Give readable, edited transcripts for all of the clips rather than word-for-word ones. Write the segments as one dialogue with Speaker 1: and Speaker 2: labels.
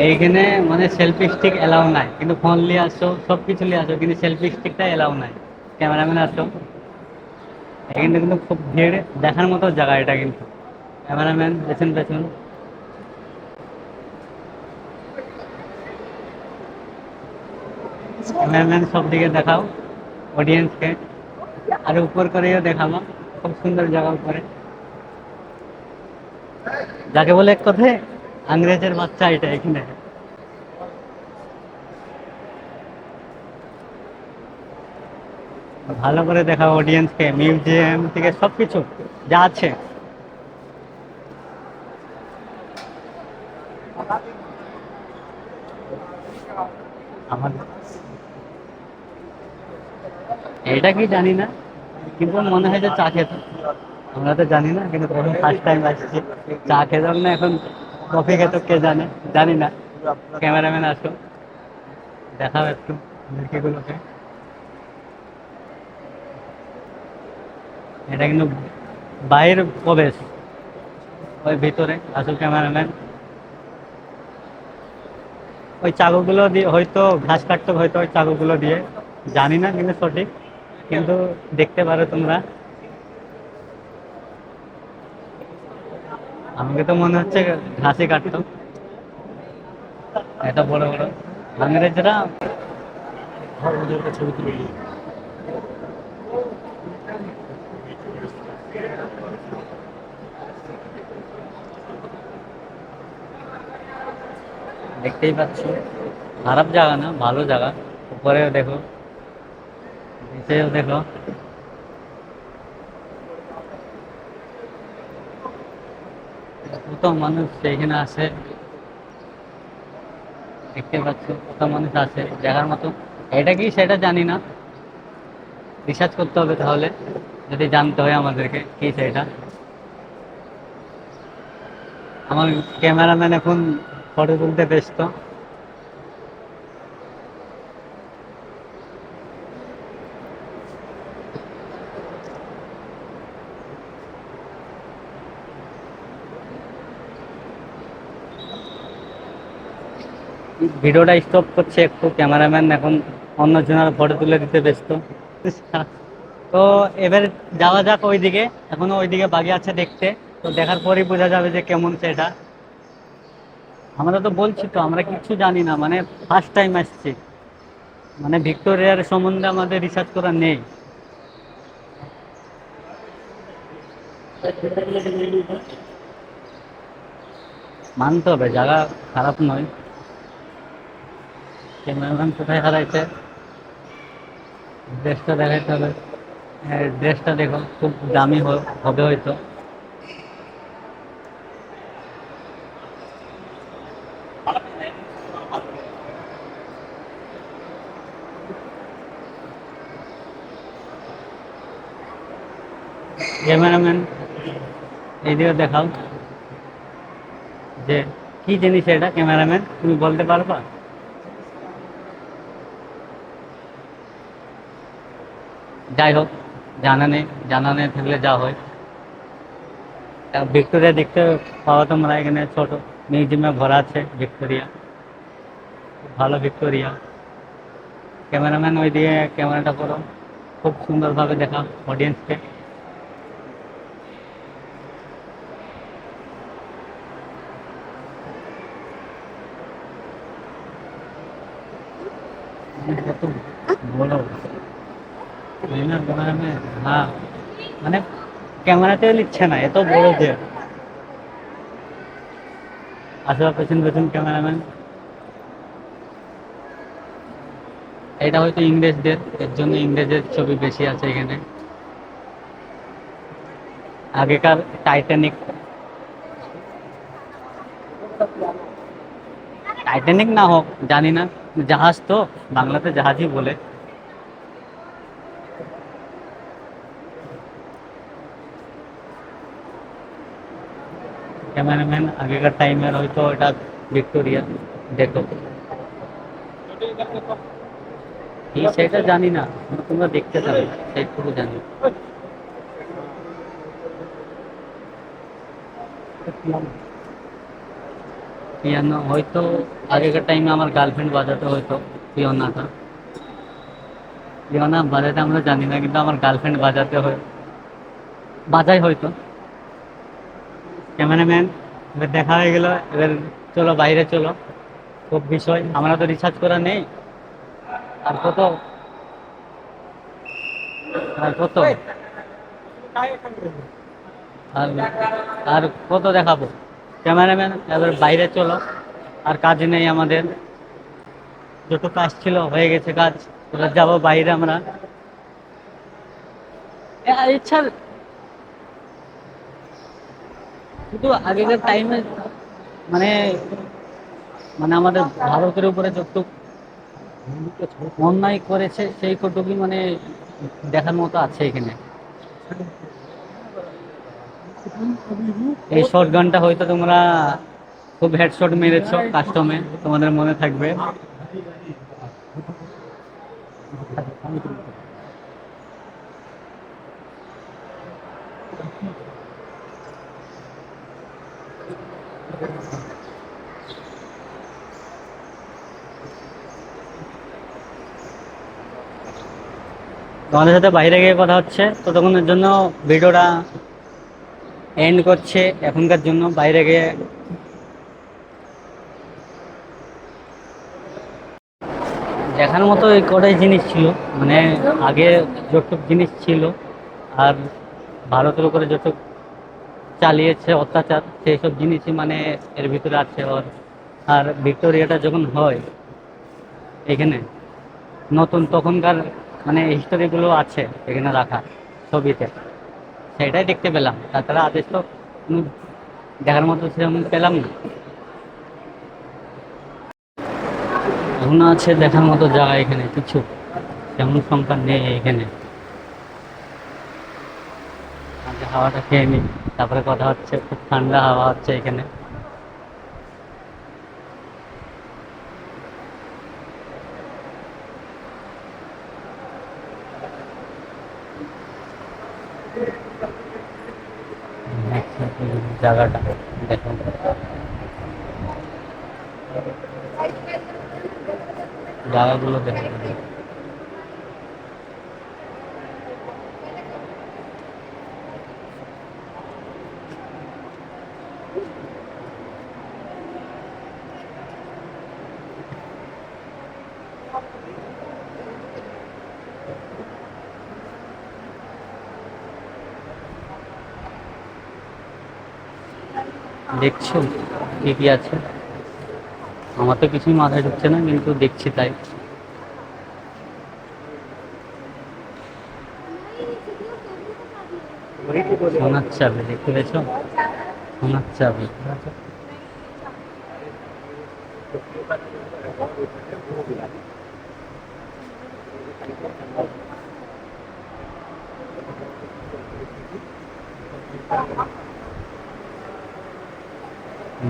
Speaker 1: এইখানে মানে selfie stick allow নাই, কিন্তু ফোন নিয়ে আসো, সব কিছু নিয়ে আসো, কিন্তু সেলফি স্টিকটা এলাও নাই। ক্যামেরাম্যান আসো। এখানে কিন্তু খুব ভিড়, দেখার মতো জায়গা এটা কিন্তু। ক্যামেরাম্যান পেছন পেছন। ক্যামেরাম্যান সব দিকে দেখাও অডিয়েন্সকে, আর উপর করেও দেখাবো। খুব সুন্দর জায়গা উপরে, যাকে বলে এক কথায় আংরেজের বাচ্চা এটা এখানে। ভালো করে দেখাও অডিয়েন্সকে, মিউজিয়াম থেকে সবকিছু যা আছে। আমার এটা কি জানি না, কিন্তু মনে হয় যে চা খেত। আমরা তো জানি না, কিন্তু তখন ফার্স্ট টাইম আসছি। চা খেতাম না, এখন কফি খেত কে জানে, জানি না। ক্যামেরাম্যান আসো, দেখাও একটু মুরগিগুলোকে। এটা কিন্তু বাইরের প্রবেশ, ওই ভিতরে আসো ক্যামেরাম্যান। ওই চাকুগুলো দিয়ে হয়তো ঘাস কাটতে, হয়তো ওই চাকুগুলো দিয়ে, জানি না কিন্তু সঠিক, কিন্তু দেখতে পারো তোমরা। আমাকে তো মনে হচ্ছে ঘাসই কাটতো, এত বড় বড় আংরেজরা। ছবি তুলে দেখতেই পাচ্ছ, খারাপ জায়গা না, ভালো জায়গা। উপরেও দেখো, নিচেও দেখো। কত মানুষ সেইখানে আসে, দেখতে পাচ্ছ কত মানুষ আসে দেখার মতো। এটা কি সেটা জানি না, রিসার্চ করতে হবে তাহলে, যদি জানতে হয় আমাদেরকে কি সেটা। আমার ক্যামেরাম্যান এখন ফটো তুলতে ব্যস্ত। ভিডিওটা স্টপ করছে একটু, ক্যামেরাম্যান এখন অন্য জনের ফটো তুলে দিতে ব্যস্ত। তো এবার যাওয়া যাক ওইদিকে, এখনো ওইদিকে বাকি আছে দেখতে। তো দেখার পরই বোঝা যাবে যে কেমন সেটা। আমরা তো বলছি তো, আমরা কিছু জানি না, মানে ফার্স্ট টাইম আসছি। মানে ভিক্টোরিয়ার সম্বন্ধে আমাদের রিসার্চ করা নেই। মানতে হবে জায়গা খারাপ নয়। ক্যামেরাম্যান কোথায় হারাইছে, ড্রেসটা দেখাইতে হবে। হ্যাঁ, ড্রেসটা দেখো, খুব দামি হবে হয়তো। ক্যামেরাম্যান এইদিকে দেখাও, যে কি জিনিস এটা ক্যামেরাম্যান, তুমি বলতে পারবা? যাই হোক, জানা নেই, জানা নেই থাকলে যা হয়। ভিক্টোরিয়া দেখতে পাওয়া তোমরা এখানে, ছোট মিউজিয়ামে ভরা আছে ভিক্টোরিয়া, খুব ভালো ভিক্টোরিয়া। ক্যামেরাম্যান ওই দিয়ে ক্যামেরাটা করো, খুব সুন্দরভাবে দেখাও অডিয়েন্সকে। কত বড়, তাই না ক্যামেরাম্যান? হ্যাঁ, মানে ক্যামেরাতেও নিচ্ছে না, এত বড় যে। আসলে পেছন পেছন ক্যামেরাম্যান। এটা হয়তো ইংরেজদের, এর জন্য ইংরেজের ছবি বেশি আছে এখানে। আগেকার টাইটানিক, টাইটানিক না হোক জানি না, জাহাজ তো, বাংলাতে জাহাজই বলে। ক্যামেরাম্যান আগেকার টাইমের হয়তো এটা ভিক্টোরিয়া, দেখো। এই সেটা জানি না, তোমরা দেখতে পাবে, সেইটুকু জানি। পিয়ানো হয়তো আগেকার টাইমে আমার গার্লফ্রেন্ড বাজাতে হয়তো পিয়ানোটা। পিয়ানো বাজাতে আমরা জানি না, কিন্তু আমার গার্লফ্রেন্ড বাজাতে হয়, বাজাই হয়তো। ক্যামেরাম্যান, এবার দেখা হয়ে গেল, এবার চলো বাইরে চলো। খুব বিষয়, আমরা তো রিসার্চ করা নেই। আর কত, আর কত, আর আর কত দেখাবো। ক্যামেরাম্যান, এবার বাইরে চলো। আর কাজ নেই আমাদের, যত কাজ ছিল হয়ে গেছে কাজ। এবার যাবো বাইরে আমরা। ইচ্ছা, শুধু আগেকার টাইমে মানে মানে আমাদের ভারতের উপরে যত অন্যায় করেছে সেই কটুকি মানে দেখার মতো আছে এখানে। এই শর্ট গানটা হয়তো তোমরা খুব হেডশট মেরেছো কাস্টমে, তোমাদের মনে থাকবে। তোমাদের সাথে বাইরে গিয়ে কথা হচ্ছে, ততক্ষণের জন্য ভিডিওটা এন্ড করছে এখনকার জন্য। বাইরে গিয়ে দেখার মতো এই কটাই জিনিস ছিল, মানে আগে যতটুক জিনিস ছিল আর ভারতের উপরে যতটুক চালিয়েছে অত্যাচার, সেই সব জিনিসই মানে এর ভিতরে আছে। ওর আর ভিক্টোরিয়াটা যখন হয় এখানে নতুন, তখনকার মানে হিস্টোরিগুলো আছে এখানে রাখা ছবিতে, সেটাই দেখতে পেলাম। তাছাড়া আদেশ তো কোনো দেখার মতো সেরকম পেলাম না। এখনো আছে দেখার মতো জায়গা এখানে, কিছু তেমন সংখ্যা নেই এখানে। আগে হাওয়াটা খেয়ে নিই, তারপরে কথা হচ্ছে। খুব ঠান্ডা হাওয়া হচ্ছে এখানে। জায়গাটা দেখুন, জায়গাগুলো দেখুন। দেখছো কি কি আছে? আমার তো কিছুই মাথায় ঢুকছে না, কিন্তু দেখছি তাই। সোনার চাবি দেখতে পেয়েছো? সোনার চাবি।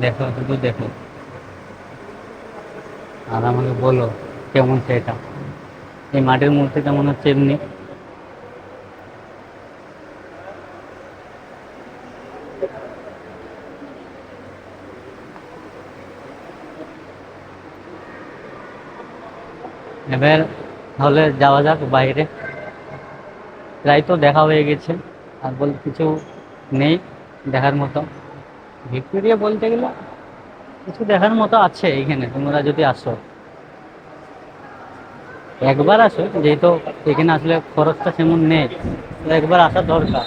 Speaker 1: দেখো, শুধু দেখো আর আমাকে বলো কেমন সেটা। এই মাটির মূর্তি কেমন হচ্ছে এমনি? এবার তাহলে যাওয়া যাক বাইরে। প্রায় তো দেখা হয়ে গেছে, আর বলতে কিছু নেই দেখার মতো। ভিক্টোরিয়া বলতে গেলে কিছু দেখার মতো আছে এখানে, তোমরা যদি আসো, একবার আসো। যেহেতু এখানে আসলে খরচটা তেমন নেই, তো একবার আসা দরকার।